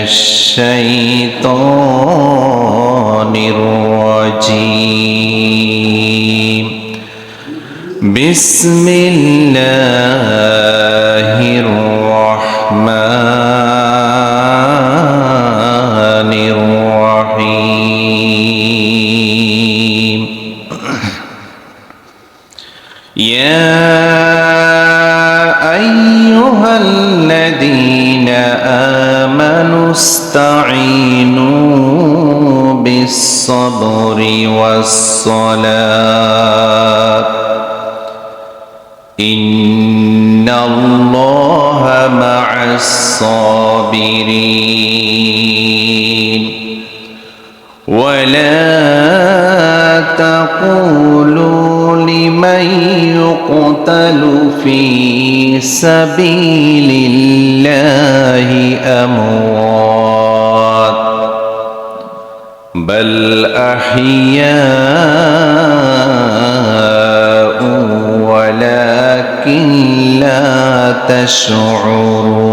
الشيطان الرجيم بسم الله الرحمن الرحيم يا أيها الذين آمنوا استعينوا بالصبر والصلاة إن الله مع الصابرين ولا تقولوا لمن يقتل في سبيل الله أموات بل أحياء ولكن لا تشعرون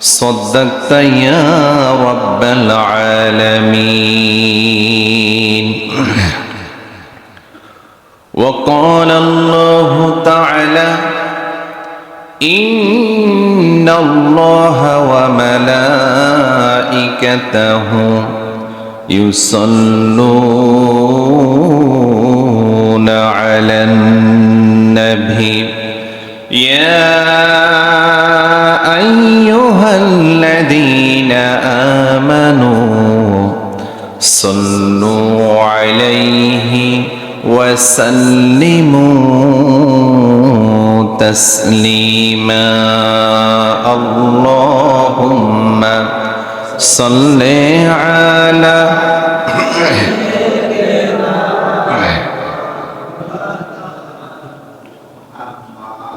صدقت يا رب العالمين وقال الله تعالى إن الله وملائكته يصلون على النبي يا أيها الذين آمنوا صلوا عليه وسلموا تسليما اللهم صل على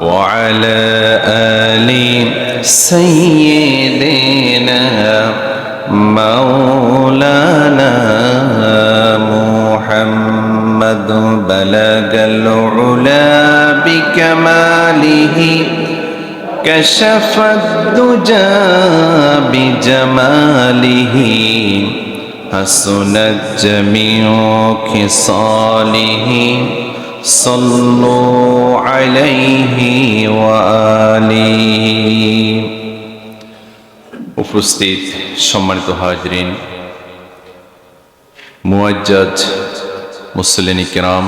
وعلى آل سيدنا مولانا محمد بلغ العلا بكماله كشف الدجى بجماله حسنت جميع خصاله صلوا عليه وآله উপস্থিত সম্মানিত হাজরিন মুআজ্জাজ মুসলিম কিরাম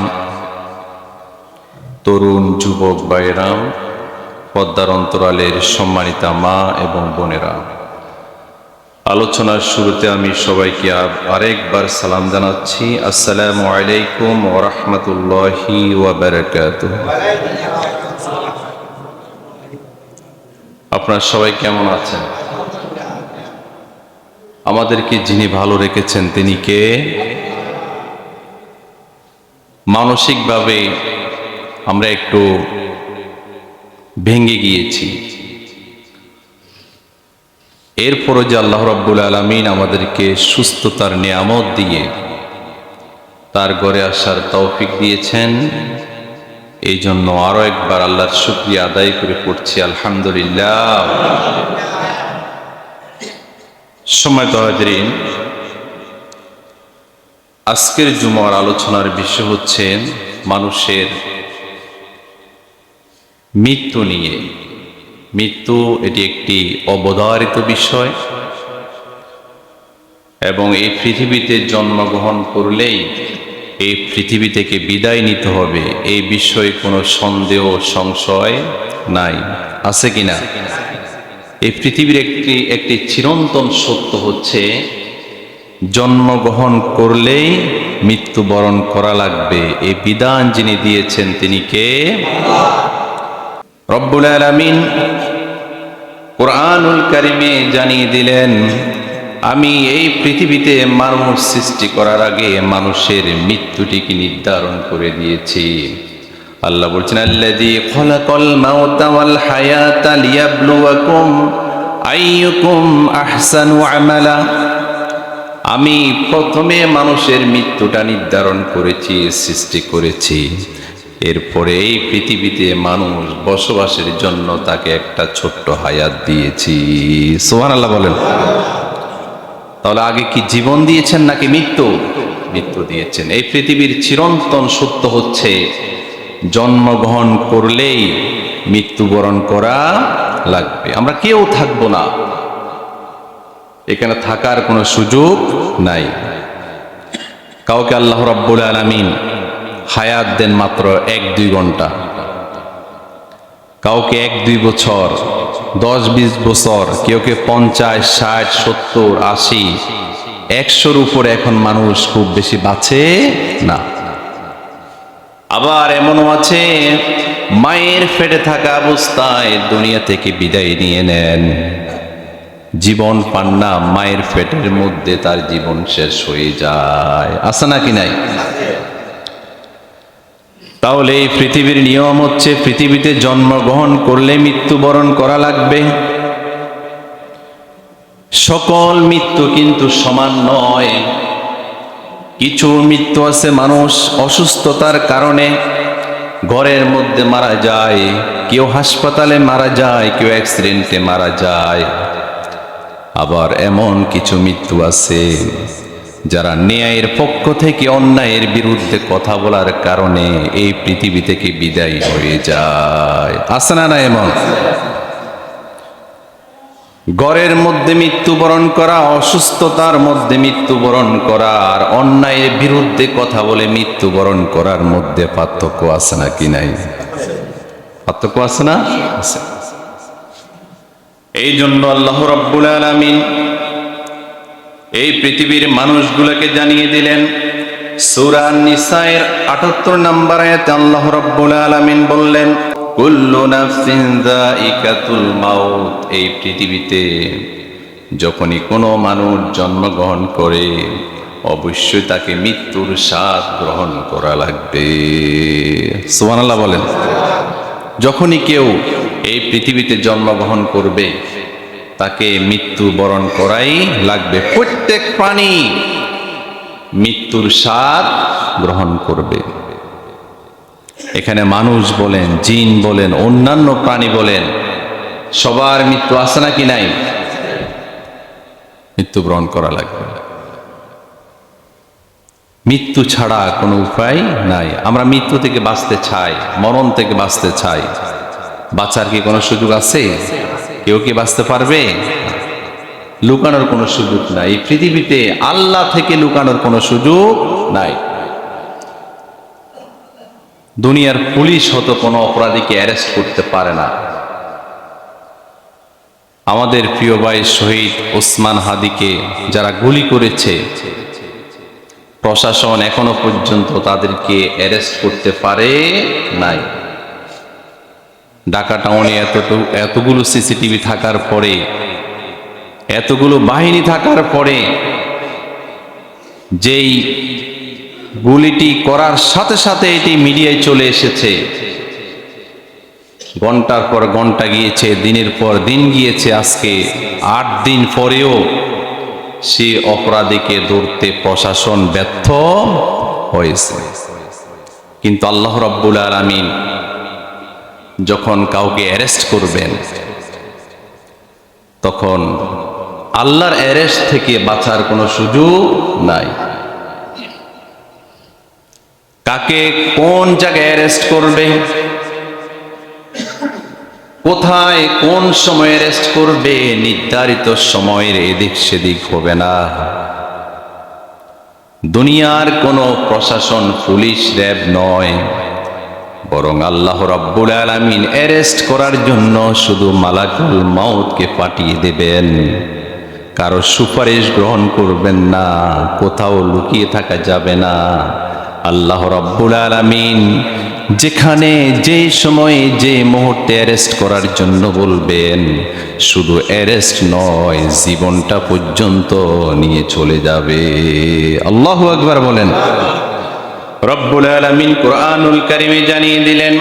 তরুণ যুবক ভাইরাম পদ্মার অন্তরালের সম্মানিতা মা এবং বোনেরা আলোচনার শুরুতে আমি সবাইকে আরেকবার সালাম জানাচ্ছি আসসালামু আলাইকুম ওয়া রাহমাতুল্লাহি ওয়া বারাকাতুহু আপনারা সবাই কেমন আছেন আমাদেরকে যিনি ভালো রেখেছেন তিনি কে মানসিকভাবে আমরা একটু ভেঙে গিয়েছি এরপরও যে আল্লাহ রাব্বুল আলামিন আমাদেরকে সুস্থতার নিয়ামত দিয়ে তার ঘরে আসার তৌফিক দিয়েছেন এই জন্য আরো একবার আল্লাহর শুকরিয়া আদায় করে পড়ছি আলহামদুলিল্লাহ সম্মানিত হাজরিন আজকের জুমার আলোচনার বিষয় হচ্ছে মানুষের মৃত্যু নিয়ে মৃত্যু এটি একটি অবধারিত বিষয় এবং এই পৃথিবীতে জন্মগ্রহণ করলেই এই পৃথিবী থেকে বিদায় নিতে হবে এই বিষয়ে কোনো সন্দেহ সংশয় নাই আছে কিনা এই পৃথিবীর একটি চিরন্তন সত্য হচ্ছে জন্মগ্রহণ করলেই মৃত্যুবরণ করা লাগবে এই বিধান যিনি দিয়েছেন তিনি কে রব্বুল আলামিন কুরআনুল কারীমে জানিয়ে দিলেন আমি এই পৃথিবীতে মানুষ সৃষ্টি করার আগে মানুষের মৃত্যুটিকে নির্ধারণ করে দিয়েছি আল্লাহ বলছেন আল্লাযী খালাকাল মাউতা ওয়াল হায়াতা লিয়াবলুয়াকুম আইয়ুকুম আহসানু আমালা আমি প্রথমে মানুষের মৃত্যুটা নির্ধারণ করেছি সৃষ্টি করেছি এরপরে এই পৃথিবীতে মানুষ বসবাসের জন্য তাকে একটা ছোট্ট হায়াত দিয়েছি। সুবহানাল্লাহ বলেন। তাহলে আগে কি জীবন দিয়েছেন নাকি মৃত্যু? মৃত্যু দিয়েছেন। এই পৃথিবীর চিরন্তন সত্য হচ্ছে জন্মগ্রহণ করলেই মৃত্যুবরণ করা লাগবে। আমরা কেউ থাকবো না, এখানে থাকার কোনো সুযোগ নাই। কাউকে আল্লাহ রাব্বুল আলামিন হায়াত দেন মাত্র 1-2 ঘন্টা, কাউকে 1-2 বছর, 10-20 বছর, কেউকে 50, 60, 70, 80, 100-র উপরে এখন মানুষ খুব বেশি বাঁচে না। আবার এমনও আছে মায়ের পেটে থাকা অবস্থায় দুনিয়া থেকে বিদায় নিয়ে নেন, জীবন পান না, মায়ের পেটের মধ্যে তার জীবন শেষ হয়ে যায়। আছে নাকি নাই? তাহলে এই পৃথিবীর নিয়ম হচ্ছে পৃথিবীতে জন্মগ্রহণ করলে মৃত্যুবরণ করা লাগবে। সকল মৃত্যু কিন্তু সমান নয়। কিছু মৃত্যু আছে মানুষ অসুস্থতার কারণে ঘরের মধ্যে মারা যায়, কেউ হাসপাতালে মারা যায়, কেউ অ্যাক্সিডেন্টে মারা যায়। আবার এমন কিছু মৃত্যু আছে যারা ন্যায়ের পক্ষ থেকে অন্যায়ের বিরুদ্ধে কথা বলার কারণে এই পৃথিবী থেকে বিদায় হয়ে যায়। আছে না? এমন ঘরের মধ্যে মৃত্যুবরণ করা, অসুস্থতার মধ্যে মৃত্যুবরণ করা আর অন্যায়ের বিরুদ্ধে কথা বলে মৃত্যুবরণ করার মধ্যে পার্থক্য আছে না কি নাই? পার্থক্য আছে না? আছে। এই জন্য আল্লাহ রাব্বুল আলামিন এই পৃথিবীর মানুষগুলোকে জানিয়ে দিলেন। সূরা নিসায়ের ৭৮ নম্বর আয়াতে আল্লাহ রাব্বুল আলামিন বললেন, কুল্লু নাফসিন যায়িকাতুল মাউত। এই পৃথিবীতে যখনই কোনো মানুষ জন্মগ্রহণ করে অবশ্যই তাকে মৃত্যুর স্বাদ গ্রহণ করা লাগবে। সুবহানাল্লাহ বলেন। যখনই কেউ এই পৃথিবীতে জন্মগ্রহণ করবে তাকে মৃত্যু বরণ করাই লাগবে। প্রত্যেক প্রাণী মৃত্যুর স্বাদ গ্রহণ করবে। এখানে মানুষ বলেন, জিন বলেন, অন্যান্য প্রাণী বলেন, সবার মৃত্যু আছে নাকি নাই? মৃত্যু বরণ করা লাগবে। মৃত্যু ছাড়া কোনো উপায় নাই। আমরা মৃত্যু থেকে বাঁচতে চাই, মরণ থেকে বাঁচতে চাই। বাঁচার কি কোনো সুযোগ আছে? কেউ কি বাঁচতে পারবে? লুকানোর কোনো সুযোগ নাই। পৃথিবীতে আল্লাহ থেকে লুকানোর কোনো সুযোগ নাই। দুনিয়ার পুলিশ হয়তো কোনো অপরাধীকে অ্যারেস্ট করতে পারে না। আমাদের প্রিয় ভাই শহীদ ওসমান হাদিকে যারা গুলি করেছে, প্রশাসন এখনো পর্যন্ত তাদেরকে অ্যারেস্ট করতে পারে নাই। ঢাকা টাউনে এতগুলো সিসিটিভি থাকার পরে, এতগুলো বাহিনী থাকার পরে, যেই গুলিটি করার সাথে সাথে এটি মিডিয়ায় চলে এসেছে, ঘন্টার পর ঘন্টা গিয়েছে, দিনের পর দিন গিয়েছে, আজকে 8 দিন পরেও সে অপরাধীকে ধরতে প্রশাসন ব্যর্থ হয়েছে। কিন্তু আল্লাহ রাব্বুল আলামিন যখন কাউকে অ্যারেস্ট করবেন তখন আল্লাহর অ্যারেস্ট থেকে বাঁচার কোনো সুযোগ নাই। কাকে কোন জায়গায় অ্যারেস্ট করবে, কোথায় কোন সময় অ্যারেস্ট করবে, নির্ধারিত সময়ের এদিক সেদিক হবে না। দুনিয়ার কোনো প্রশাসন, পুলিশ, র্যাব নয়, বরং আল্লাহ রাব্বুল আলামিন অ্যারেস্ট করার জন্য শুধু মালাকুল মাউতকে পাঠিয়ে দেবেন। কারো সুপারিশ গ্রহণ করবেন না, কোথাও লুকিয়ে থাকা যাবে না। আল্লাহ রাব্বুল আলামিন যেখানে, যে সময়ে, যে মুহূর্তে অ্যারেস্ট করার জন্য বলবেন, শুধু অ্যারেস্ট নয়, জীবনটা পর্যন্ত নিয়ে চলে যাবে। আল্লাহু আকবার বলেন। রব্বুল আলামিন কুরআনুল কারীমে জানিয়ে দিলেন,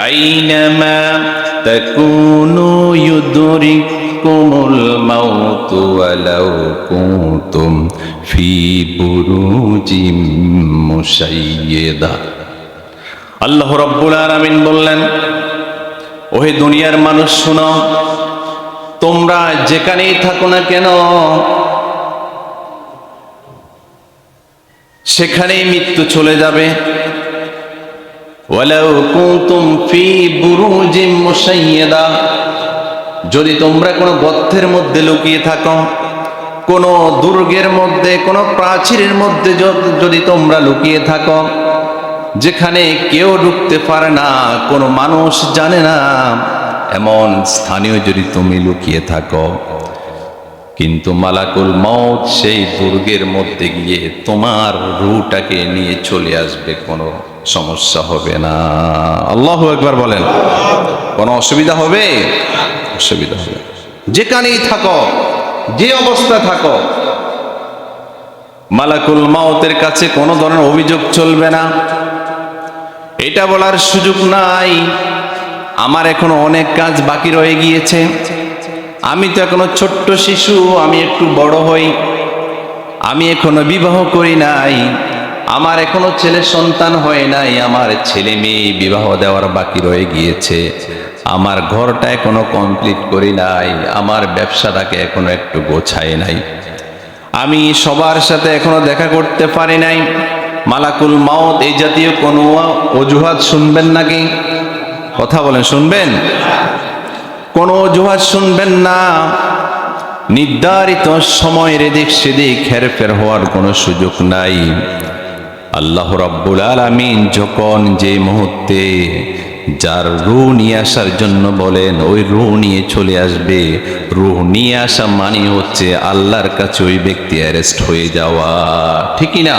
আইনামা তাকুনু ইউদরিকুমুল মাউতু ওয়ালাউ কুনতুম ফি বুরুজিম মুশাইয়্যাদা। আল্লাহ রাব্বুল আলামিন বললেন, ওহে দুনিয়ার মানুষ শোনো, তোমরা যেখানেই থাকো না কেন সেখানেই মৃত্যু চলে যাবে। ওয়ালাউ কুনতুম ফি বুরুজিম মুশাইয়াদা, যদি তোমরা কোনো গর্তের মধ্যে লুকিয়ে থাকো, কোনো দুর্গের মধ্যে, কোনো প্রাচীরের মধ্যে যদি তোমরা লুকিয়ে থাকো, যেখানে কেউ ঢুকতে পারে না, কোনো মানুষ জানে না, এমন স্থানীয় যদি তুমি লুকিয়ে থাকো, কিন্তু মালাকুল মউত সেই দুর্গের মধ্যে গিয়ে তোমার রূহটাকে নিয়ে চলে আসবে, কোনো সমস্যা হবে না। আল্লাহু আকবার বলেন। কোনো অসুবিধা হবে? অসুবিধা হবে। যেখানেই থাকো, যে অবস্থা থাকো, মালাকুল মউতের কাছে কোনো ধরনের অভিযোগ চলবে না। এটা বলার সুযোগ নাই আমার এখনো অনেক কাজ বাকি রয়ে গিয়েছে, আমি তো এখনো ছোট্ট শিশু, আমি একটু বড় হই, আমি এখনো বিবাহ করি নাই, আমার এখনো ছেলে সন্তান হয় নাই, আমার ছেলে মেয়ে বিবাহ দেওয়ার বাকি রয়ে গিয়েছে, আমার ঘরটা এখনো কমপ্লিট করি নাই, আমার ব্যবসাটাকে এখনো একটু গোছাই নাই, আমি সবার সাথে এখনো দেখা করতে পারি নাই। মালাকুল মউত এই জাতীয় কোনো অজুহাত শুনবেন নাকি? কথা বলেন, শুনবেন? কোনো অজুহাত শুনবেন না। নির্ধারিত সময়ের এদিক সেদিক হেরফের হওয়ার কোনো সুযোগ নাই। আল্লাহ রাব্বুল আলামিন যখন যে মুহূর্তে যার রূহ নিয়ে আসার জন্য বলেন, ওই রূহ নিয়ে চলে আসবে। রূহ নিয়ে আসা মানে হচ্ছে আল্লাহর কাছে ওই ব্যক্তি অ্যারেস্ট হয়ে যাওয়া, ঠিক না?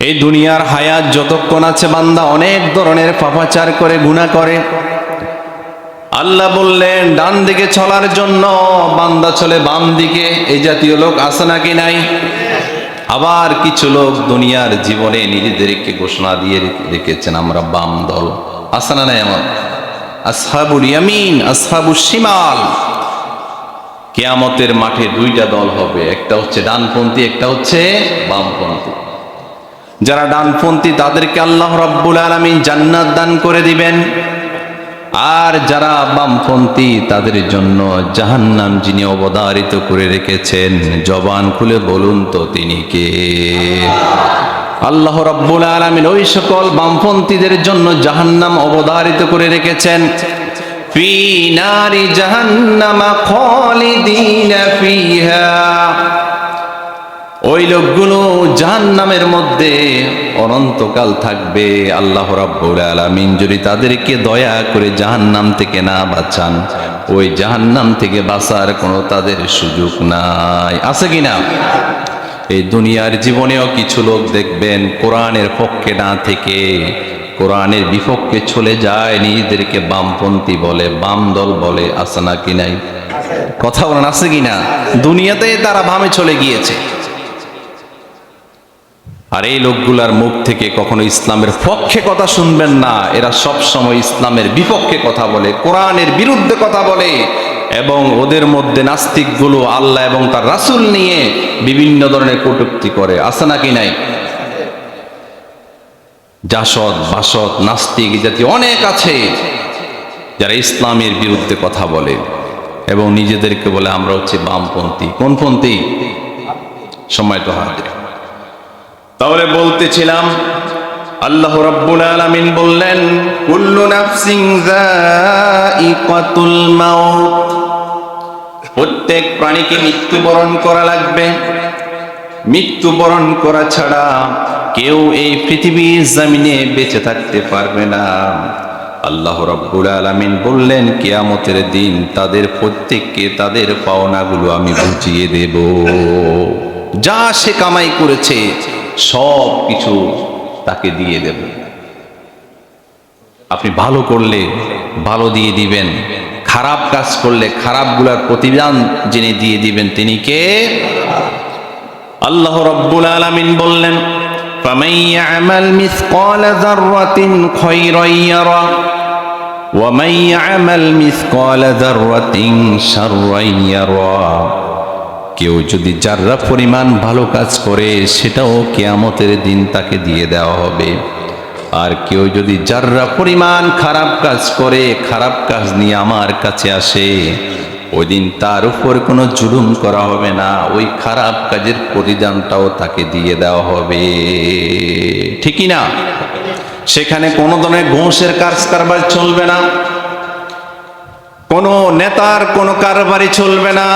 এই দুনিয়ার হায়াত যতক্ষণ আছে বান্দা অনেক ধরনের পাপাচার করে, গুনাহ করে। আল্লাহ বললেন ডান দিকে চলার জন্য, বান্দা চলে বাম দিকে। এই জাতীয় লোক আছে নাকি নাই? আবার কিছু লোক দুনিয়ার জীবনে নিজেদেরকে ঘোষণা দিয়ে রেখেছেন, আমরা বাম দল। আছে না নাই? এমন আসহাবুল ইয়ামিন, আসহাবুশ শিমাল। কিয়ামতের মাঠে দুইটা দল হবে, একটা হচ্ছে ডানপন্থী, একটা হচ্ছে বামপন্থী। যারা ডানপন্থী তাদেরকে আল্লাহ রাব্বুল আলামিন জান্নাত দান করে দিবেন, আর যারা বামপন্থী তাদের জন্য জাহান্নাম যিনি অবধারিত করে রেখেছেন, জবান খুলে বলুন তো তিনি কে? আল্লাহ রাব্বুল আলামিন ওই সকল বামপন্থীদের জন্য জাহান্নাম অবধারিত করে রেখেছেন। ফি নারি জাহান্নামা খালিদিনা ফিহা, ওই লোকগুলো জাহান্নামের মধ্যে অনন্তকাল থাকবে। আল্লাহ রাব্বুল আলামিন যদি তাদেরকে দয়া করে জাহান্নাম থেকে না বাঁচান, ওই জাহান্নাম থেকে বাঁচার কোনো তাদের সুযোগ নাই। আছে কিনা? এই দুনিয়ার জীবনেও কিছু লোক দেখবেন কোরআনের পক্ষে না থেকে কোরআনের বিপক্ষে চলে যায়, নিজেদেরকে বামপন্থী বলে, বাম দল বলে। আছে না কি নাই? কথা বলেন, আছে কিনা? দুনিয়াতে তারা বামে চলে গিয়েছে। আর এই লোকগুলার মুখ থেকে কখনো ইসলামের পক্ষে কথা শুনবেন না। এরা সব সময় ইসলামের বিপক্ষে কথা বলে, কোরআনের বিরুদ্ধে কথা বলে, এবং ওদের মধ্যে নাস্তিকগুলো আল্লাহ এবং তার রাসূল নিয়ে বিভিন্ন ধরনের কটূক্তি করে। আছে নাকি নাই? জাসদ, বাসদ, নাস্তিক জাতীয় অনেক আছে যারা ইসলামের বিরুদ্ধে কথা বলে এবং নিজেদেরকে বলে আমরা হচ্ছে বামপন্থী। কোনপন্থী? সময় তো হাতে। তাহলে বলতেছিলাম, আল্লাহ রাব্বুল আলামিন বললেন কুল্লু নাফসিন যায়িকাতুল মাউত, প্রত্যেক প্রাণীকে মৃত্যুবরণ করা লাগবে। মৃত্যুবরণ করা ছাড়া কেউ এই পৃথিবীর জমিনে বেঁচে থাকতে পারবে না। আল্লাহ রাব্বুল আলামিন বললেন কিয়ামতের দিন তাদের প্রত্যেককে তাদের পাওনাগুলো আমি বুঝিয়ে দেব। যা সে কামাই করেছে সব কিছু তাকে দিয়ে দেব। আপনি ভালো করলে ভালো দিয়ে দিবেন, খারাপ কাজ করলে খারাপগুলোর প্রতিদান যিনি দিয়ে দিবেন তিনি কে? আল্লাহ রাব্বুল আলামিন বললেন ফামান ইয়ামাল মিসকালা যাররাতিন খায়রান ইয়ারা ওয়া মান ইয়ামাল মিসকালা যাররাতিন শাররান ইয়ারা। কেউ যদি যাররা পরিমাণ ভালো কাজ করে সেটাও কিয়ামতের দিন তাকে দিয়ে দেওয়া হবে। আর কেউ যদি যাররা পরিমাণ খারাপ কাজ করে, খারাপ কাজ নিয়ে আমার কাছে আসে, ওই দিন তার উপর কোনো জুলুম করা হবে না, ওই খারাপ কাজের প্রতিদানটাও তাকে দিয়ে দেওয়া হবে। ঠিকই না? সেখানে কোনো ধরনের ঘুষের কারবার চলবে না, কোনো নেতার কোনো কারবারি চলবে না,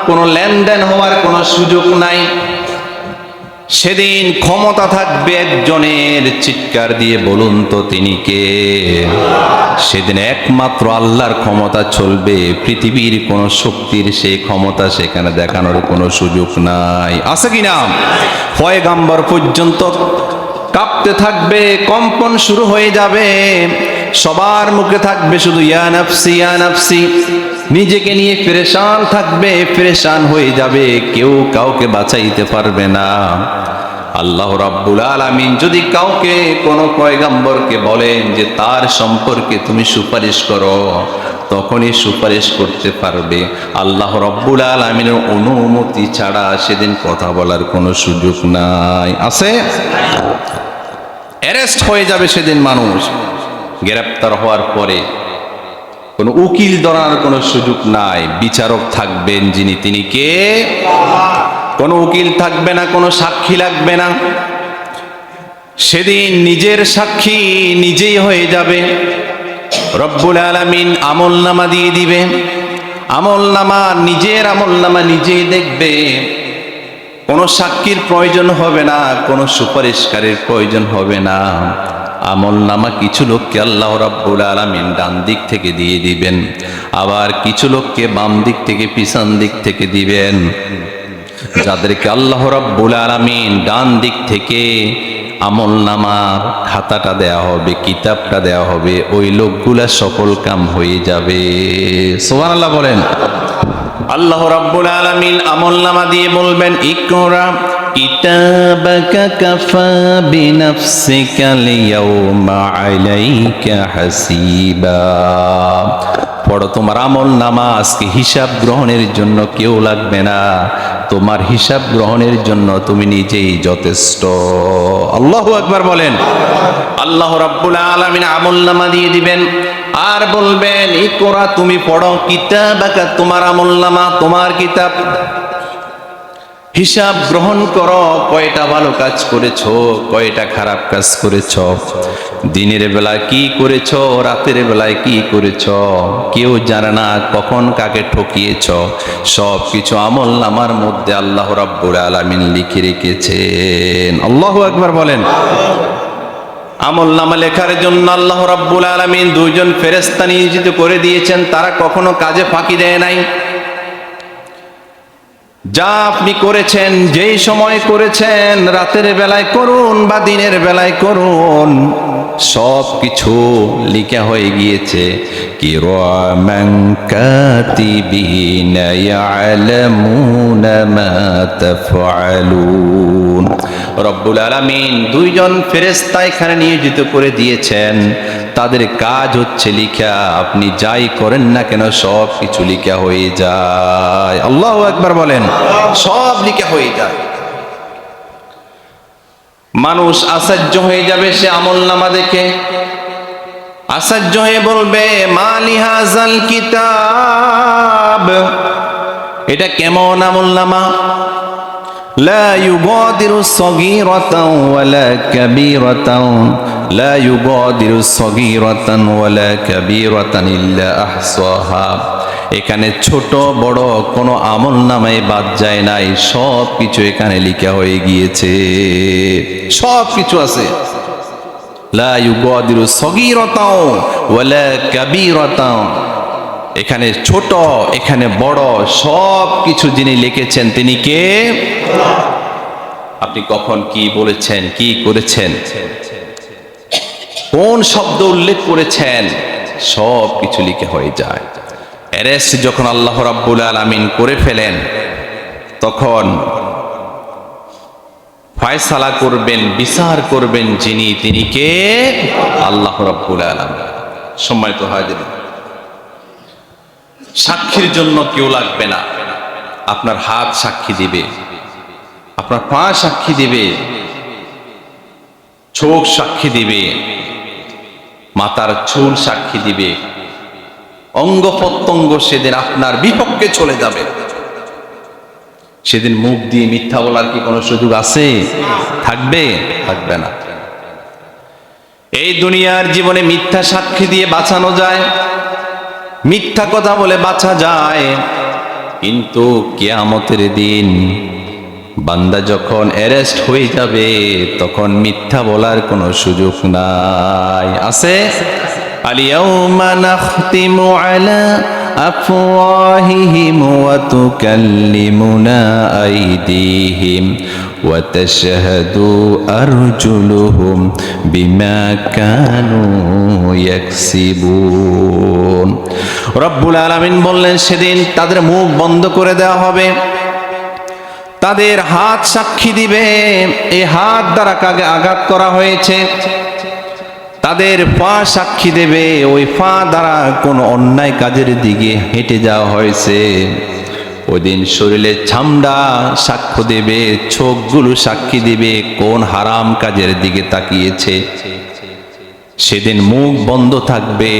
কোনো লেনদেন হওয়ার কোনো সুযোগ নাই। সেদিন ক্ষমতা থাকবে একজনের, চিৎকার দিয়ে বলুন তো তিনি কে? সেদিন একমাত্র আল্লাহর ক্ষমতা চলবে, পৃথিবীর কোন শক্তির সেই ক্ষমতা সেখানে দেখানোর কোনো সুযোগ নাই। আছে কিনা? পয়গাম্বর পর্যন্ত কাঁপতে থাকবে, কম্পন শুরু হয়ে যাবে, সবার মুখে থাকবে শুধু ইয়া নাফসি ইয়া নাফসি, নিজেকে নিয়ে পেরেশান থাকবে, পেরেশান হয়ে যাবে, কেউ কাউকে বাঁচাইতে পারবে না। আল্লাহ রাব্বুল আলামিন যদি কাউকে কোনো পয়গম্বরকে বলেন যে তার সম্পর্কে তুমি সুপারিশ করো, তখনই সুপারিশ করতে পারবে। আল্লাহ রাব্বুল আলামিনের অনুমতি ছাড়া সেদিন কথা বলার কোনো সুযোগ নাই। আছে? অ্যারেস্ট হয়ে যাবে সেদিন মানুষ। গ্রেপ্তার হওয়ার পরে কোনো উকিল ধরার কোনো সুযোগ নাই। বিচারক থাকবেন যিনি, তিনি কে? কোনো উকিল থাকবে না, কোনো সাক্ষী লাগবে না। সেদিন নিজের সাক্ষী নিজেই হয়ে যাবে। রব্বুল আলামিন আমলনামা দিয়ে দিবে, আমলনামা, নিজের আমলনামা নিজেই দেখবে। কোনো সাক্ষীর প্রয়োজন হবে না, কোনো সুপারিশকারীর প্রয়োজন হবে না। আমলনামা কিছু লোককে আল্লাহ রাব্বুল আলামিন ডান দিক থেকে দিয়ে দিবেন, আবার কিছু লোককে বাম দিক থেকে, পিছন দিক থেকে দিবেন। যাদেরকে আল্লাহ রাব্বুল আলামিন ডান দিক থেকে আমলনামার খাতাটা দেয়া হবে, কিতাবটা দেয়া হবে, ওই লোকগুলা সফল কাম হয়ে যাবে। সুবহানাল্লাহ বলেন। আল্লাহ রাব্বুল আলামিন আমলনামা দিয়ে বলবেন, ইকরা কিতাবাকা কাফা বিনাফসিকাল ইয়াউমা আলাইকা হাসিবা। পড়ো তোমার আমলনামা, আজকে হিসাব গ্রহণের জন্য কেউ লাগবে না, তোমার হিসাব গ্রহণের জন্য তুমি নিজেই যথেষ্ট। আল্লাহু আকবার বলেন। আল্লাহ রাব্বুল আলামিন আমলনামা দিয়ে দিবেন আর বলবেন, ইকরা তুমি পড়ো কিতাবাকা, তোমার আমলনামা, তোমার কিতাব, হিসাব গ্রহণ করো। কয়টা ভালো কাজ করেছো, কয়টা খারাপ কাজ করেছো, দিনের বেলায় কি করেছো, রাতের বেলায় কি করেছো, কেউ জানে না কখন কাকে ঠকিয়েছো। সব কিছু আমলনামার মধ্যে আল্লাহ রাব্বুল আলামিন লিখে রেখেছেন। আল্লাহু আকবার বলেন। আমলনামা লেখার জন্য আল্লাহ রাব্বুল আলামিন দুইজন ফেরেশতা নিয়োজিত করে দিয়েছেন। তারা কখনো কাজে ফাঁকি দেয় নাই। যা আপনি করেছেন, যেই সময় করেছেন, রাতের বেলায় করুন বা দিনের বেলায় করুন, সব কিছু লিখা হয়ে গিয়েছে। কিরামান কাতিবিনা ইয়ালামুনা মা তাফআলুন। রব্বুল আলামিন দুইজন ফেরেশতা এখানে নিয়োজিত করে দিয়েছেন। তাদের কাজ হচ্ছে লিখা, আপনি যাই করেন না কেন সব কিছু লিখা হয়ে যায়। আল্লাহু আকবার বলেন। সব লিখা হয়ে যায়। মানুষ আশ্চর্য হয়ে যাবে সে আমলনামা দেখে, আশ্চর্য হয়ে বলবে, মালি হাযাল কিতাব, এটা কেমন আমলনামা? লা ইউগাদিরু সগীরাতান ওয়ালা কাবীরাতান, লা ইউগাদিরু সগীরাতান ওয়ালা কাবীরাতান ইল্লা আহসাহা। এখানে ছোট বড় কোনো আমলনামায় বাদ যায় নাই, সব কিছু এখানে লেখা হয়ে গিয়েছে, সব কিছু আছে। লা ইউগাদিরু সগীরাতান ওয়ালা কাবীরাতান, এখানে ছোট এখানে বড় সব কিছু যিনি লিখেছেন তিনি কে? আপনি কখন কি বলেছেন, কি করেছেন, কোন শব্দ উল্লেখ করেছেন, সব কিছু লিখে হয়ে যায়। অ্যারেস্ট যখন আল্লাহ রাব্বুল আলামিন করে ফেলেন, তখন ফয়সালা করবেন, বিচার করবেন যিনি, তিনি কে? আল্লাহ রাব্বুল আলামিন। সম্মানিত হাজির, সাক্ষীর জন্য কেউ লাগবে না। আপনার হাত সাক্ষী দিবে, আপনার পা সাক্ষী দিবে, চোখ সাক্ষী দিবে, মাথার চুল সাক্ষী দিবে, অঙ্গ প্রত্যঙ্গ সেদিন আপনার বিপক্ষে চলে যাবে। সেদিন মুখ দিয়ে মিথ্যা বলার কি কোনো সুযোগ আছে? থাকবে? থাকবে না। এই দুনিয়ার জীবনে মিথ্যা সাক্ষী দিয়ে বাঁচানো যায়, মিথ্যা কথা বলে বাঁচা যায়, কিন্তু কিয়ামতের দিন বান্দা যখন অ্যারেস্ট হয়ে যাবে তখন মিথ্যা বলার কোনো সুযোগ নাই। আছে? আলিয়াউমা নাখতিমু আলা আফওয়াহিহিম ওয়া তুকাল্লিমুনা আইদিহিম ওয়া তাশহাদু আরজুলুহুম বিমা কানু ইয়াকসিবুন। রব্বুল আলামিন বললেন, সেদিন তাদের মুখ বন্ধ করে দেওয়া হবে, তাদের হাত সাক্ষী দিবে, এই হাত দ্বারা কাকে আঘাত করা হয়েছে। তাদের পা সাক্ষী দেবে, ওই পা দ্বারা কোনো অন্যায় কাজের দিকে হেঁটে যাওয়া হয়েছে। ওই দিন শরীরের চামড়া সাক্ষ্য দেবে, চোখগুলো সাক্ষী দিবে কোন হারাম কাজের দিকে তাকিয়েছে। সেদিন মুখ বন্ধ থাকবে,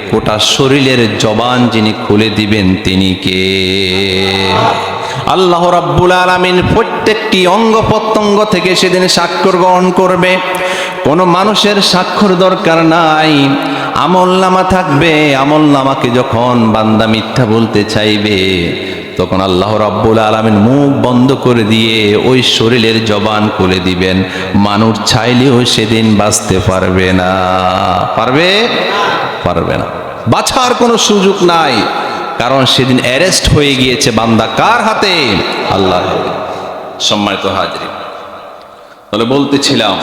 গোটা শরীরের জবান যিনি খুলে দিবেন তিনি কে? আল্লাহ রাব্বুল আলামিন প্রত্যেকটি অঙ্গ প্রত্যঙ্গ থেকে সেদিন স্বাক্ষর গ্রহণ করবে। কোনো মানুষের স্বাক্ষর দরকার নাই, আমলনামা থাকবে। আমলনামাকে যখন বান্দা মিথ্যা বলতে চাইবে তখন আল্লাহ রাব্বুল আলামিন মুখ বন্ধ করে দিয়ে ওই শরীরের জবান খুলে দিবেন। মানুষ চাইলেও সেদিন বাঁচতে পারবে না। পারবে? পারবে না। বাঁচার কোনো সুযোগ নাই, কারণ সেদিন অ্যারেস্ট হয়ে গিয়েছে বান্দা কার হাতে? আল্লাহর হাতে। সম্মানিত হাজরিন, তাহলে বলতেছিলাম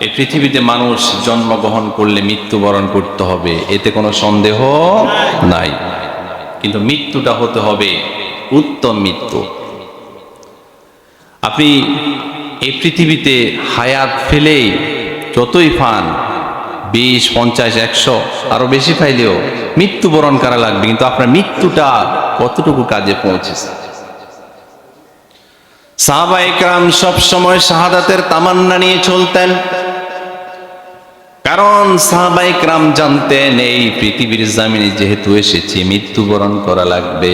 এই পৃথিবীতে মানুষ জন্মগ্রহণ করলে মৃত্যুবরণ করতে হবে, এতে কোনো সন্দেহ নাই। কিন্তু মৃত্যুটা হতে হবে উত্তম মৃত্যু। আপনি এই পৃথিবীতে হায়াত ফেলেই যতই পান, 20, 50, 100 আরো বেশি পাইলেও মৃত্যুবরণ করা লাগবে, কিন্তু আপনার মৃত্যুটা কতটুকু কাজে পৌঁছেছে। সাহাবায়ে কেরাম সব সময় শাহাদাতের তামান্না নিয়ে চলতেন, কারণ সাহাবায়ে কেরাম জানতেন এই পৃথিবীর জমিনে যেহেতু এসেছি মৃত্যুবরণ করা লাগবে,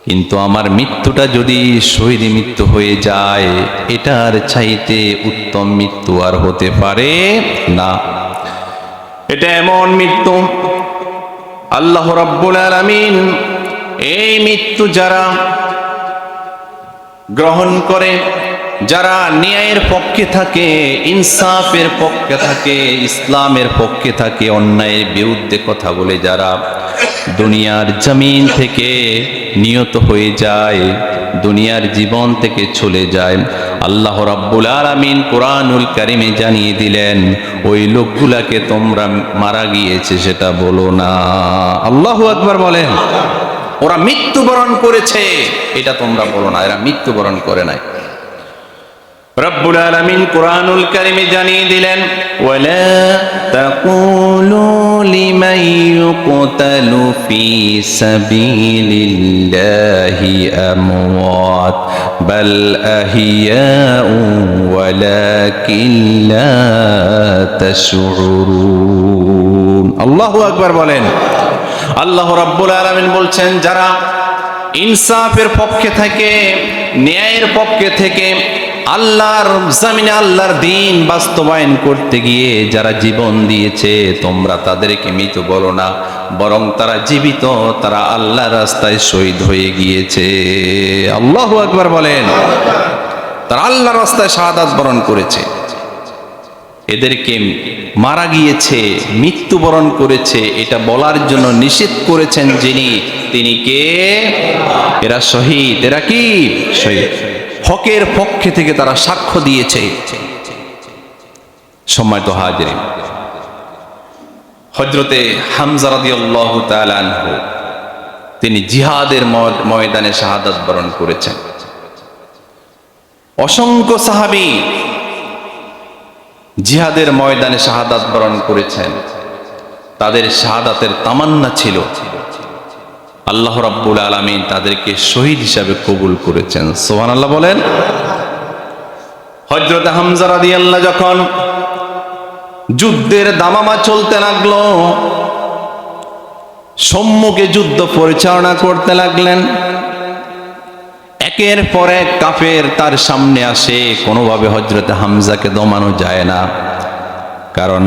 কিন্তু আমার মৃত্যুটা যদি শহীদ মৃত্যু হয়ে যায় এটার চাইতে উত্তম মৃত্যু আর হতে পারে না। এটা এমন মৃত্যু আল্লাহ রাব্বুল আলামিন এই মৃত্যু যারা গ্রহণ করে, যারা ন্যায়ের পক্ষে থাকে, ইনসাফের পক্ষে থাকে, ইসলামের পক্ষে থাকে, অন্যায়ের বিরুদ্ধে কথা বলে যারা দুনিয়ার জমিন থেকে নিহত হয়ে যায়, দুনিয়ার জীবন থেকে চলে যায়, আল্লাহ রাব্বুল আলামিন কোরআনুল কারীমে জানিয়ে দিলেন ওই লোকগুলাকে তোমরা মারা গিয়েছে সেটা বলো না। আল্লাহু আকবার বলেন। ওরা মৃত্যুবরণ করেছে এটা তোমরা বলো না, এরা মৃত্যুবরণ করে নাই। রব্বুল আলামিন কোরআনুল কারীমে জানিয়ে দিলেন ওয়ালা তাকুলু লিমান ইউকতালু ফি সাবিলিল্লাহি আমওয়াত বাল আহিয়াউ ওয়ালাকিন লা তাশউরুন। আল্লাহু আকবার বলেন। আল্লাহ রাব্বুল আলামিন বলছেন যারা ইনসাফের পক্ষে থেকে, ন্যায়ের পক্ষে থেকে, আল্লাহর জমিনে আল্লাহর দ্বীন বাস্তবায়ন করতে গিয়ে যারা জীবন দিয়েছে তোমরা তাদেরকে মৃত বলো না, বরং তারা জীবিত, তারা আল্লাহর রাস্তায় শহীদ হয়ে গিয়েছে। আল্লাহু আকবার বলেন। তারা আল্লাহর রাস্তায় শাহাদাত বরণ করেছে, এদেরকে মারা গিয়েছে, মৃত্যুবরণ করেছে, এটা বলার জন্য নিষেধ করেছেন যিনি, তিনি কে? এরা শহীদ। এরা কি? শহীদ। হকের পক্ষে থেকে তারা সাক্ষ্য দিয়েছে। সম্মানিত হাজিরিন, হযরতে হামজা রাদিয়াল্লাহু তাআলা আনহু তিনি জিহাদের ময়দানে শাহাদাত বরণ করেছেন। অসংখ্য সাহাবী জিহাদের ময়দানে শাহাদাত বরণ করেছেন, তাদের শাহাদাতের তামান্না ছিল, আল্লাহ রাব্বুল আলামিন তাদেরকে শহীদ হিসাবে কবুল করেছেন। সুবহানাল্লাহ বলেন। হযরত হামজা রাদিয়াল্লাহু যখন যুদ্ধের দামামা চলতে লাগলো, সম্মুখে যুদ্ধ পরিচালনা করতে লাগলেন। একের পর এক কাফের তার সামনে আসে, কোনোভাবে হযরত হামজাকে দমানো যায় না, কারণ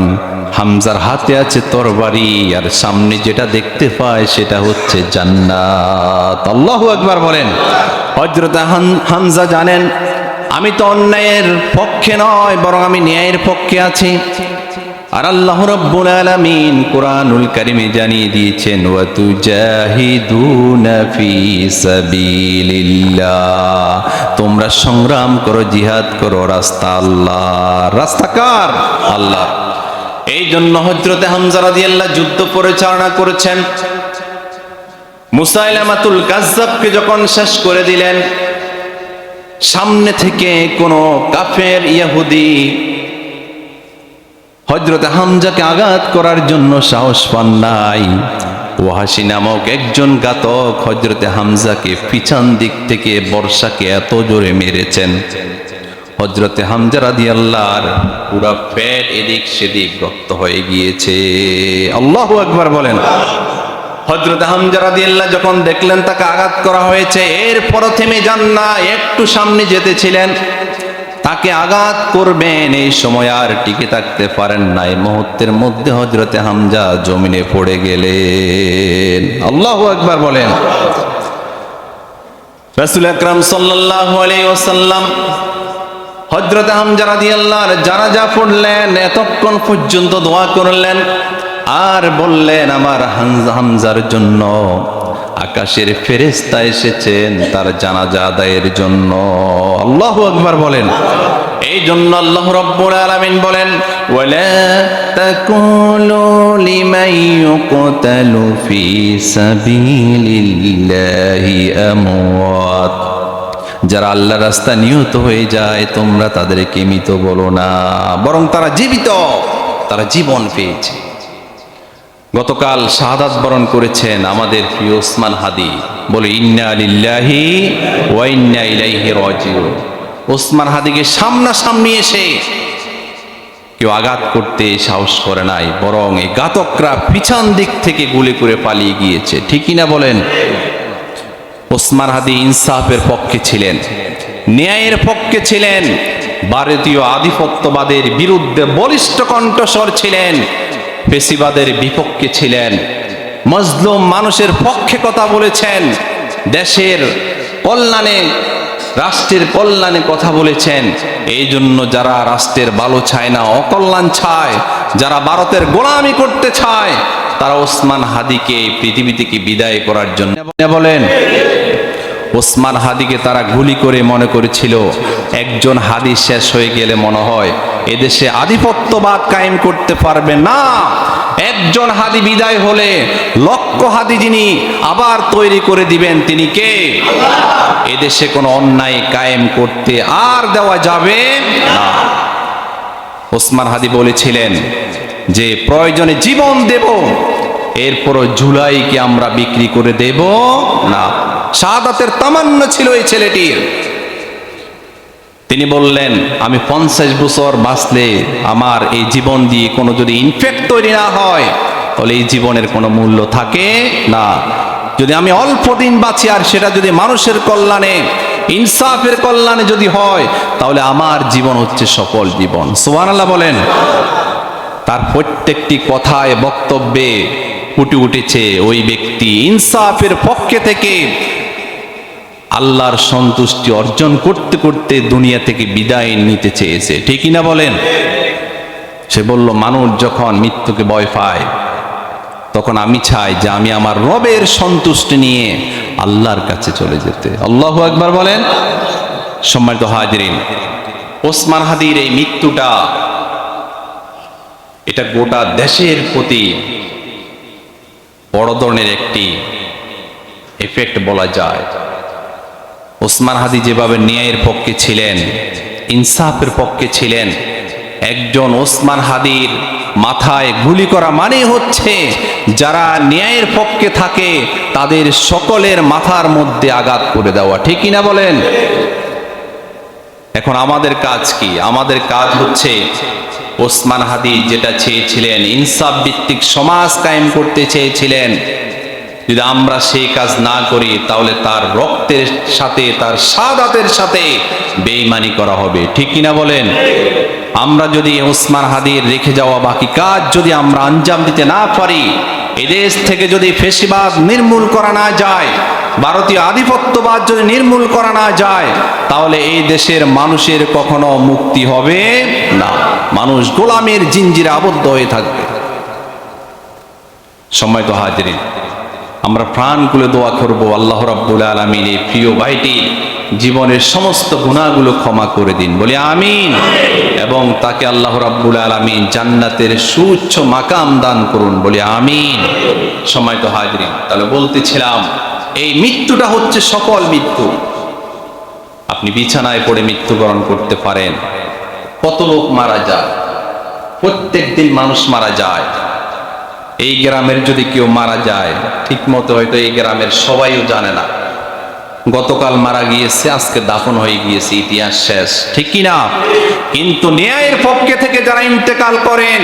হামজার হাতে আছে তরবারি, আর সামনে যেটা দেখতে পায় সেটা হচ্ছে জান্নাত। আল্লাহু আকবার বলেন। হযরত হামজা জানেন আমি তো অন্যায়ের পক্ষে নয়, বরং আমি ন্যায়ের পক্ষে আছি। আর আল্লাহ রাব্বুল আলামিন কুরআনুল কারীমে জানিয়ে দিয়েছেন, ওয়া তুজাহিদুনা ফি সাবিলিল্লাহ, তোমরা সংগ্রাম করো, জিহাদ করো রাস্তা আল্লাহর। রাস্তা কার? আল্লাহ। এই জন্য হযরতে হামজা রাদিয়াল্লাহু যুদ্ধ পরিচালনা করেছেন। মুসাইলামাতুল কাজ্জাবকে যখন শেষ করে দিলেন, সামনে থেকে কোন কাফের ইহুদি হযরত হামজাকে আঘাত করার জন্য সাহস পান নাই। ওয়াহাশী নামক একজন ঘাতক হযরত হামজাকে পিছন দিক থেকে বর্ষাকে এত জোরে মেরেছেন, হযরত হামজা রাদিয়াল্লাহর পুরো পেট এদিক সেদিক রক্ত হয়ে গিয়েছে। আল্লাহু আকবার বলেন। হযরত হামজা রাদিয়াল্লাহু যখন দেখলেন তাকে আঘাত করা হয়েছে, এরপরও থেমে যান না, একটু সামনে যেতেছিলেন। তাকে আঘাত করবেন এই সময় আর টিকে থাকতে পারেন নাই, মুহূর্তের মধ্যে হযরত হামজা জমিনে পড়ে গেলেন। আল্লাহু আকবার বলেন। রাসূল আকরাম সাল্লাল্লাহু আলাইহি ওয়াসাল্লাম হযরত হামজা রাদিয়াল্লাহর জানাজা পড়লেন, এতক্ষণ পর্যন্ত দোয়া করলেন আর বললেন আমার হামজার জন্য আকাশের ফেরেশতা এসেছেন তার জানাজা আদায়ের জন্য। আল্লাহু আকবার বলেন। এই জন্য আল্লাহ রাব্বুল আলামিন বলেন, ওয়ালা তাকুলু লিমান ইউকতালু ফি সাবিলিল্লাহি আমওয়াত, যারা আল্লাহর রাস্তায় নিহত হয়ে যায় তোমরা তাদেরকে মৃত বলো না, বরং তারা জীবিত, তারা জীবন পেয়েছে। গতকাল শাহাদাত বরণ করেছেন আমাদের প্রিয় ওসমান হাদি, বলে ইন্না লিল্লাহি ওয়া ইন্না ইলাইহি রাজিউন। ওসমান হাদিকে সামনাসামনি এসে কেউ আঘাত করতে সাহস করে নাই, বরং এই ঘাতকরা পিছন দিক থেকে গুলি করে পালিয়ে গিয়েছে। ঠিকই না বলেন? ওসমান হাদি ইনসাফের পক্ষে ছিলেন, ন্যায়ের পক্ষে ছিলেন, ভারতীয় আধিপত্যবাদের বিরুদ্ধে বলিষ্ঠ কণ্ঠস্বর ছিলেন, ফেসিবাদের বিপক্ষে ছিলেন, মজলুম মানুষের পক্ষে কথা বলেছেন, দেশের কল্যাণে, রাষ্ট্রের কল্যাণে কথা বলেছেন। এই জন্য যারা রাষ্ট্রের ভালো চায় না, অকল্যাণ চায়, যারা ভারতের গোলামি করতে চায়, তারা ওসমান হাদিকে পৃথিবী থেকে বিদায় করার জন্য বলেন। ওসমান হাদিকে তারা গুলি করে মনে করেছিল একজন হাদি শেষ হয়ে গেলে মনে হয় এদেশে আধিপত্যবাদ কায়েম করতে পারবে না, একজন হাদি বিদায় হলে লক্ষ হাদি যিনি আবার তৈরি করে দিবেন তিনি কে? এদেশে কোনো অন্যায় কায়েম করতে আর দেওয়া যাবে না। ওসমান হাদি বলেছিলেন যে প্রয়োজনে জীবন দেব, এরপরও জুলাইকে আমরা বিক্রি করে দেব না। শাহাদাতের তামান্না ছিল এই ছেলেটির। তিনি বললেন আমি 50 বছর বাঁচলে আমার এই জীবন দিয়ে কোনো যদি ইনফেক্ট তৈরি না হয় তাহলে এই জীবনের কোনো মূল্য থাকে না। যদি আমি অল্প দিন বাঁচি আর সেটা যদি মানুষের কল্যাণে, ইনসাফের কল্যাণে যদি হয়, তাহলে আমার জীবন হচ্ছে সফল জীবন। সুবহানাল্লাহ বলেন। তার প্রত্যেকটি কথায় বক্তব্যে ফুটে উঠেছে ওই ব্যক্তি ইনসাফের পক্ষে থেকে আল্লাহর সন্তুষ্টি অর্জন করতে করতে দুনিয়া থেকে বিদায় নিতে চেয়েছে। ঠিকই না বলেন? সে বলল মানুষ যখন মৃত্যুকে ভয় পায় তখন আমি চাই যে আমি আমার রবের সন্তুষ্টি নিয়ে আল্লাহর কাছে চলে যেতে। আল্লাহু আকবার বলেন। সম্মানিত হাজিরিন, ওসমান হাদির এই মৃত্যুটা এটা গোটা দেশের প্রতি বড় ধরনের একটি এফেক্ট বলা যায়। ওসমান হাদি যেভাবে ন্যায়ের পক্ষে ছিলেন, ইনসাফের পক্ষে ছিলেন, একজন ওসমান হাদির মাথায় গুলি করা মানে হচ্ছে যারা ন্যায়ের পক্ষে থাকে তাদের সকলের মাথার মধ্যে আঘাত করে দেওয়া। ঠিক কিনা বলেন? এখন আমাদের কাজ কি? আমাদের কাজ হচ্ছে ওসমান হাদি যেটা চেয়েছিলেন, ইনসাফ ভিত্তিক সমাজ কায়েম করতে চেয়েছিলেন, যদি আমরা সেই কাজ না করি তাহলে তার রক্তের সাথে, তার শাহাদাতের সাথে বেঈমানি করা হবে। ঠিক কিনা বলেন? আমরা যদি ওসমান হাদির রেখে যাওয়া বাকি কাজ যদি আমরা আঞ্জাম দিতে না পারি, এদেশ থেকে যদি ফ্যাসিবাদ নির্মূল করা না যায়, ভারতীয় আধিপত্যবাদ যদি নির্মূল করা না যায়, তাহলে এই দেশের মানুষের কখনো মুক্তি হবে না। মানুষ গোলামের জিঞ্জিরে আবদ্ধ হয়ে থাকবে। সম্মানিত হাজিরিন, আমরা প্রাণ খুলে দোয়া করব আল্লাহ রাব্বুল আলামিন এই প্রিয় ভাইটির জীবনের সমস্ত গুনাহগুলো ক্ষমা করে দিন, বলি আমিন। এবং তাকে আল্লাহ রাব্বুল আলামিন জান্নাতের সুউচ্চ মাকাম দান করুন, বলি আমিন। সম্মানিত হাজিরিন, তাহলে বলতেছিলাম এই মৃত্যুটা হচ্ছে সকল মৃত্যু। আপনি বিছানায় পড়ে মৃত্যুবরণ করতে পারেন। কত লোক মারা যায়, প্রত্যেক দিন মানুষ মারা যায়। এই গ্রামের যদি কেউ মারা যায়, ঠিক মতো হয়তো এই গ্রামের সবাইও জানে না, গতকাল মারা গিয়েছে, আজকে দাফন হয়ে গিয়েছে, ইতিহাস শেষ। ঠিক কিনা? কিন্তু ন্যায়ের পক্ষে থেকে যারা ইন্তেকাল করেন,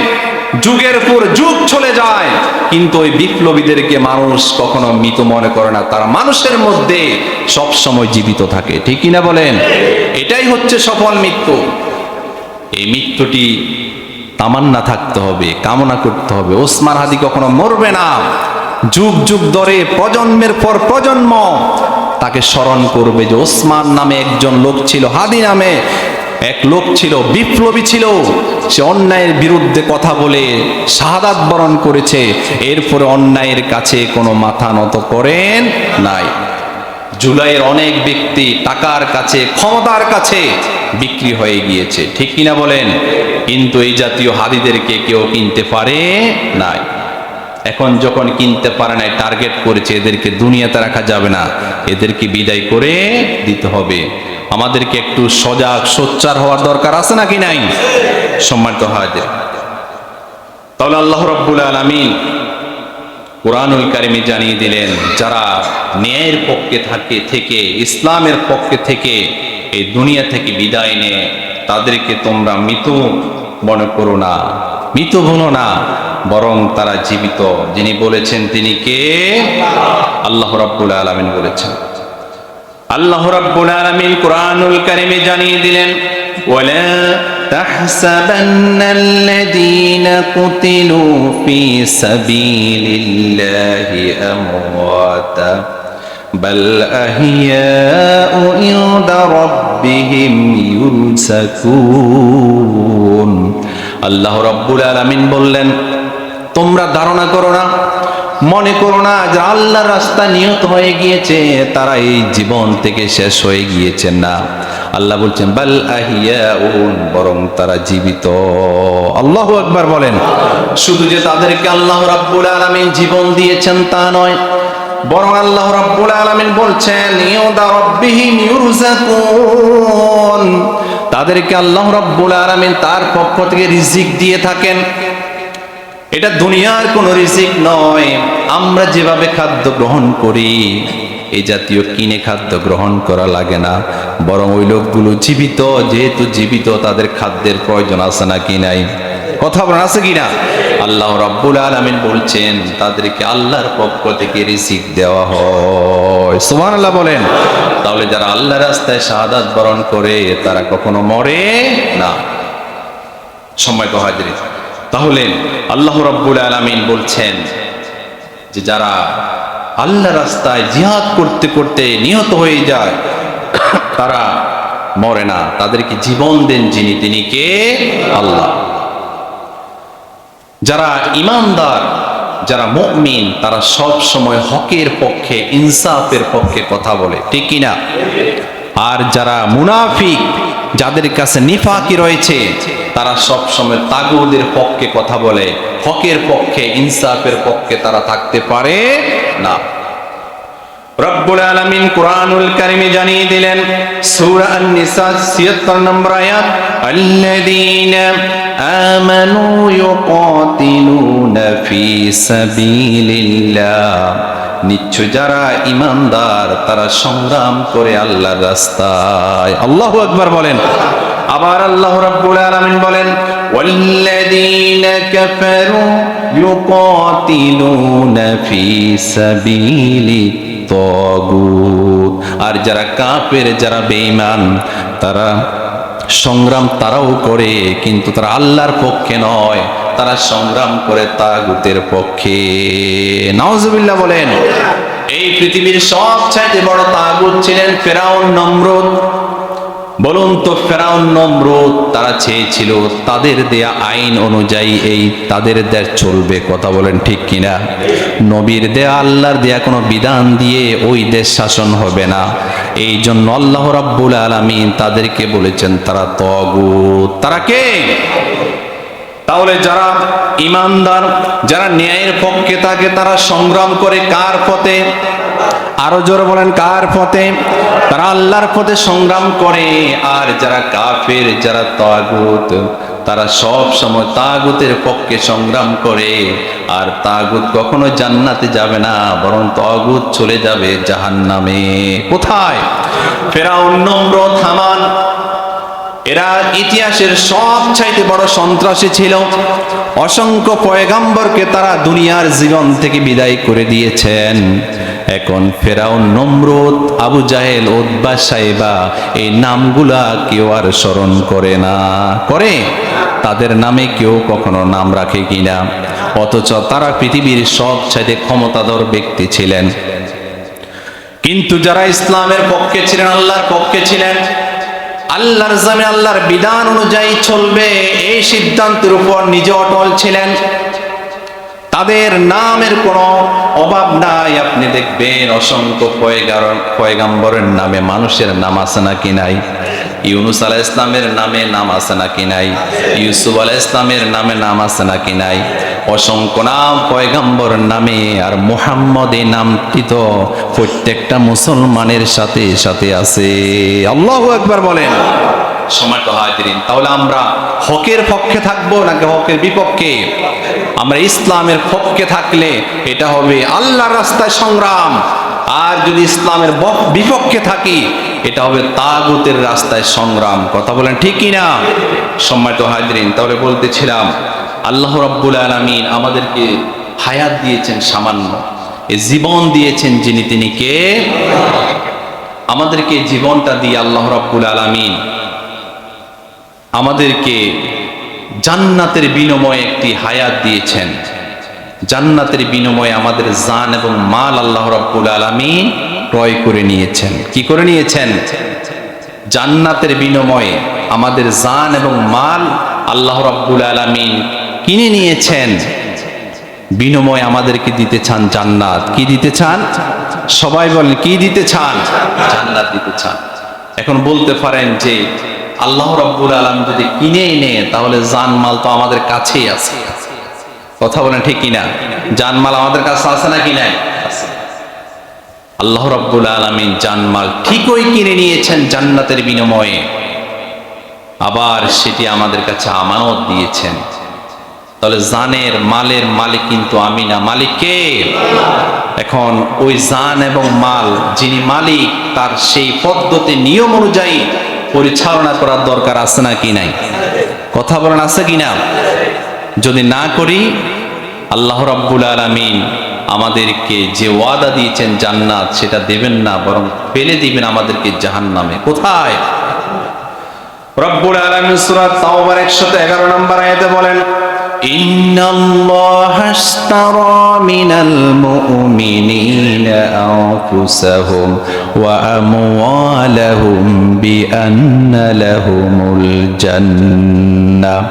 যুগের পর যুগ চলে যায়, কিন্তু ওই বিপ্লবীদেরকে মানুষ কখনো মৃত মনে করে না, তারা মানুষের মধ্যে সব সময় জীবিত থাকে। ঠিক কিনা বলেন? এটাই হচ্ছে সফল মৃত্যু। এই মৃত্যুটি তামান্না থাকতে হবে, কামনা করতে হবে। ওসমান হাদি কখনো মরবে না। যুগ যুগ ধরে প্রজন্মের পর প্রজন্ম তাকে স্মরণ করবে যে ওসমান নামে একজন লোক ছিল, হাদি নামে এক লোক ছিল, বিপ্লবী ছিল, সে অন্যায়ের বিরুদ্ধে কথা বলে শাহাদাত বরণ করেছে, এরপরে অন্যায়ের কাছে কোনো মাথা নত করেন নাই। জুলাইয়ের অনেক ব্যক্তি টাকার কাছে, ক্ষমতার কাছে বিক্রি হয়ে গিয়েছে। ঠিক কিনা বলেন? কিন্তু এই জাতীয় হাদিদেরকে কেউ কিনতে পারে নাই। এখন যখন কিনতে পারে নাই, টার্গেট করেছে এদেরকে দুনিয়াতে রাখা যাবে না, এদেরকে বিদায় করে দিতে হবে। আমাদেরকে একটু সজাগ সোচ্চার হওয়ার দরকার আছে নাকি নাই? সম্মানিত হাজির, তাহলে আল্লাহ রাব্বুল আলামিন কুরআনুল কারীমে জানিয়ে দিলেন, যারা ন্যায়ের পক্ষে থেকে ইসলামের পক্ষে থেকে এই দুনিয়া থেকে বিদায় নেয়, তাদেরকে তোমরা মৃত মনে করো না, মৃত ভুলো না, বরং তারা জীবিত। যিনি বলেছেন তিনি কে? আল্লাহ রাব্বুল আলামিন বলেছেন। আল্লাহ রাব্বুল আলামিন কুরআনুল কারীমে জানিয়ে দিলেন, ওয়ালা তাহসাবান্নাল্লাযীনা কুতিলু ফী সাবিলিল্লাহি আমওয়াতা বাল আহিয়াউ ইনদা রাব্বিহিম ইউরসাকুন। আল্লাহ রাব্বুল আলামিন বললেন, তোমরা ধারণা করো না, মনে করো না যে আল্লাহর রাস্তায় নিহত হয়ে গিয়েছে, তারা এই জীবন থেকে শেষ হয়ে গিয়েছেন না। আল্লাহ বলছেন বাল আহিয়াউন, বরং তারা জীবিত। আল্লাহু আকবার বলেন। শুধু যে তাদেরকে আল্লাহ রাব্বুল আলামিন জীবন দিয়েছেন তা নয়, বরং আল্লাহ রাব্বুল আলামিন বলছেন ইউদা রাব্বিহিম ইউরসাকুন, তাদেরকে আল্লাহ রাব্বুল আলামিন তার পক্ষ থেকে রিজিক দিয়ে থাকেন। এটা দুনিয়ার কোনো রিজিক নয়। আমরা যেভাবে খাদ্য গ্রহণ করি, এই জাতীয় কিনে খাদ্য গ্রহণ করা লাগে না, বরং ওই লোকগুলো জীবিত, যেহেতু জীবিত তাদের খাদ্যের প্রয়োজন আছে নাকি নাই? কথা বলেন, আছে কিনা? আল্লাহ রাব্বুল আলামিন বলছেন তাদেরকে আল্লাহর পক্ষ থেকে রিজিক দেওয়া হয়। সুবহানাল্লাহ বলেন। তাহলে যারা আল্লাহর রাস্তায় শাহাদাত বরণ করে তারা কখনো মরে না। সম্মানিত হাজির, তাহলে আল্লাহ রাব্বুল আলামিন বলছেন যে যারা আল্লাহর রাস্তায় জিহাদ করতে করতে নিহত হয়ে যায়, তারা মরে না, তাদেরকে জীবন দেন যিনি, তিনি কে? আল্লাহ। যারা ঈমানদার, যারা মুমিন, তারা সব সময় হকের পক্ষে, ইনসাফের পক্ষে কথা বলে। ঠিক কিনা? আর যারা মুনাফিক, যাদের কাছে নিফাকি রয়েছে, তারা সব সময় তাগুদের পক্ষে কথা বলে, হকের পক্ষে, ইনসাফের পক্ষে তারা থাকতে পারে না। রব্বুল আলামিন কুরআনুল কারীমে জানিয়ে দিলেন সূরা আন-নিসা 76 নম্বর আয়াত, আল্লাযীনা আমানু ইউকাতিলুনা ফি সাবিলিল্লাহ, নিশ্চয় যারা ঈমানদার তারা সংগ্রাম করে আল্লাহর রাস্তায়। আল্লাহু আকবার বলেন। আবার আল্লাহ রাব্বুল আলামিন বলেন, ওয়াল্লাযীনা কাফারু ইউকাতিলুনা ফি সাবিলিত তাগুত, আর যারা কাফের, যারা বেঈমান, তারা সংগ্রাম তারাও করে, কিন্তু তারা আল্লাহর পক্ষে নয়, তারা সংগ্রাম করে তাগুতের পক্ষে। নাউজুবিল্লাহ বলেন। এই পৃথিবীর সবচেয়ে বড় তাগুত ছিলেন ফেরাউন, নমরুদ। বলুন তো, ফেরাউন, নমরুদ তারা চেয়েছিল তাদের দেয়া আইন অনুযায়ী এই তাদের দেশ চলবে। কথা বলেন ঠিক কিনা? নবীর দেয়া, আল্লাহর দেয়া কোনো বিধান দিয়ে ওই দেশ শাসন হবে না। এই জন্য আল্লাহ রাব্বুল আলামিন তাদেরকে বলেছেন তারা তাগুত। তারা কে? তাহলে যারা ঈমানদার, যারা ন্যায়ের পক্ষে থাকে, তারা সংগ্রাম করে কার পথে? আরো জোরে বলেন, কার পথে? তারা আল্লাহর পথে সংগ্রাম করে। আর যারা কাফের, যারা তাগুত, তারা সব সময় তাগুতের পক্ষে সংগ্রাম করে। আর তাগুত কখনো জান্নাতে যাবে না, বরং তাগুত চলে যাবে জাহান্নামে। কোথায়? ফেরাউন, নমরুদ, হামান, এরা ইতিহাসের সবচাইতে বড় সন্ত্রাসী ছিল। অসংখ্য পয়গাম্বরকে তারা দুনিয়ার জীবন থেকে বিদায় করে দিয়েছেন। এখন ফেরাউন, নমরুদ, আবু জাহেল, উতবা, সাইবা, এই নামগুলা কেউ আর স্মরণ করে না। করে? তাদের নামে কেউ কখনো নাম রাখে কিনা? অথচ তারা পৃথিবীর সবচাইতে ক্ষমতাধর ব্যক্তি ছিলেন। কিন্তু যারা ইসলামের পক্ষে ছিলেন, আল্লাহর পক্ষে ছিলেন, আল্লাহর জামিন, আল্লাহর বিধান অনুযায়ী চলবে, এই সিদ্ধান্তের উপর নিজে অটল ছিলেন, তাদের নামের কোনো অভাব নাই। আপনি দেখবেন অসংখ্য পয়গাম্বরের নামে মানুষের নাম আছে নাকি নাই? ইউনুস আলাইহিস ইসলামের নামে নাম আছে নাকি নাই? ইউসুফ আলাইহিস ইসলামের নামে নাম আছে নাকি নাই? অসংখ্য নাম পয়গাম্বরের নামে। আর মুহাম্মদ এই নামটি তো প্রত্যেকটা মুসলমানের সাথে সাথে আছে। আল্লাহু আকবার বলেন। সম্মানিত হাজিরিন, তাহলে আমরা হকের পক্ষে থাকবো নাকি হকের বিপক্ষে? আমরা ইসলামের পক্ষে থাকলে এটা হবে আল্লাহর রাস্তায় সংগ্রাম। আর যদি ইসলামের বিপক্ষে থাকি, এটা হবে তাগুতের রাস্তায় সংগ্রাম। কথা বলেন ঠিক কিনা? সম্মানিত হাজিরিন, তাহলে বলতেছিলাম আল্লাহ রাব্বুল আলামিন আমাদেরকে হায়াত দিয়েছেন সামান্য, এই জীবন দিয়েছেন যিনি, তিনি কে? আমাদেরকে জীবনটা দিয়ে আল্লাহ রাব্বুল আলামিন আমাদেরকে জান্নাতের বিনিময়ে একটি হায়াত দিয়েছেন। জান্নাতের বিনিময়ে আমাদের জান এবং মাল আল্লাহ রাব্বুল আলামিন ক্রয় করে নিয়েছেন। কি করে নিয়েছেন? জান্নাতের বিনিময়ে আমাদের জান এবং মাল আল্লাহ রাব্বুল আলামিন কিনে নিয়েছেন। বিনিময়ে আমাদেরকে দিতে চান জান্নাত। কি দিতে চান? সবাই বলেন, কি দিতে চান? জান্নাত দিতে চান। এখন বলতে পারেন যে আল্লাহ রাব্বুল আলামিন যদি কিনে এনে, তাহলে জানমাল তো আমাদের কাছেই আছে। কথা বলেন ঠিক কিনা? জানমাল আমাদের কাছে আছে নাকি নাই? আল্লাহ রাব্বুল আলামিন জানমাল ঠিকই কিনে নিয়েছেন জান্নাতের বিনিময়ে, আবার সেটি আমাদের কাছে আমানত দিয়েছেন। তাহলে জানের, মালের মালিক কিন্তু আমি না, মালিক কে? এখন ওই জান এবং মাল যিনি মালিক, তার সেই পদ্ধতি, নিয়ম অনুযায়ী পরিচালনা করার দরকার আছে নাকি নাই? কথা বলেন, আছে কিনা? যদি না করি, আল্লাহ রাব্বুল আলামিন আমাদেরকে যে ওয়াদা দিয়েছেন জান্নাত, সেটা দেবেন না, বরং ফেলে দিবেন আমাদেরকে জাহান্নামে। কোথায়? রব্বুল আলামিন সূরা তাওবার 111 নম্বর আয়াতে বলেন, ইন্নাল্লাহা আশতারা মিনাল মুমিনিনা আনফুসাহুম ওয়া আমওয়ালাহুম বিআন্না লাহুমুল জান্নাহ।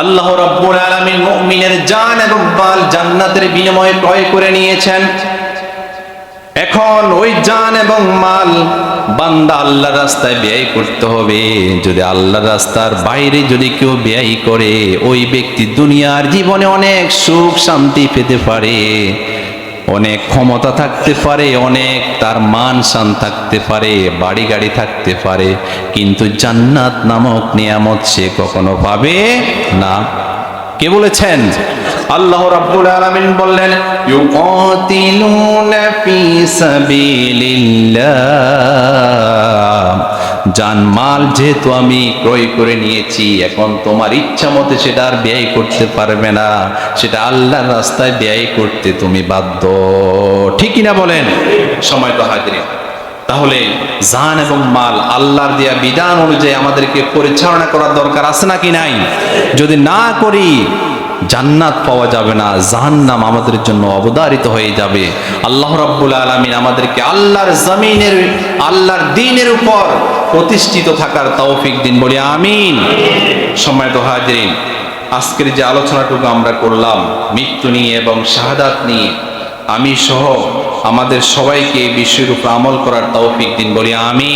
আল্লাহ রাব্বুল আলামিন মুমিনের জান এবং মাল জান্নাতের বিনিময়ে ক্রয় করে নিয়েছেন। এখন ওই জান এবং মাল বান্দা আল্লাহর রাস্তায় ব্যয় করতে হবে। যদি আল্লাহর রাস্তার বাইরে যদি কেউ ব্যয় করে, ওই ব্যক্তি দুনিয়ার জীবনে অনেক সুখ শান্তি পেতে পারে, অনেক ক্ষমতা থাকতে পারে, অনেক তার মান শান থাকতে পারে, বাড়ি গাড়ি থাকতে পারে, কিন্তু জান্নাত নামক নিয়ামত সে কখনো পাবে না। কে বলেছেন? আল্লাহ রাব্বুল আলামিন বললেন, ইউকাতিলুনা ফি সাবিলিল্লাহ, জানমাল যেহেতু আমি ক্রয় করে নিয়েছি, এখন তোমার ইচ্ছা মতে সেটা আর ব্যয় করতে পারবে না, সেটা আল্লাহর রাস্তায় ব্যয় করতে তুমি বাধ্য। ঠিক কিনা বলেন? সময় তো হাজিরিন, তাহলে জান এবং মাল আল্লাহর দেয়া বিধান অনুযায়ী আমাদেরকে পরিচালনা করার দরকার আছে নাকি নাই? যদি না করি জান্নাত পাওয়া যাবে না, জাহান্নাম আমাদের জন্য অবধারিত হয়ে যাবে। আল্লাহ রাব্বুল আলামিন আমাদেরকে আল্লাহর জমিনের, আল্লাহর দ্বীনের উপর প্রতিষ্ঠিত থাকার তৌফিক দিন, বলি আমিন। সম্মানিত হাজিরিন, আজকের যে আলোচনাটুকু আমরা করলাম মৃত্যু নিয়ে এবং শাহাদাত নিয়ে, আমি সহ আমাদের সবাইকে এই বিষয়ের উপর আমল করার তৌফিক দিন, বলি আমিন।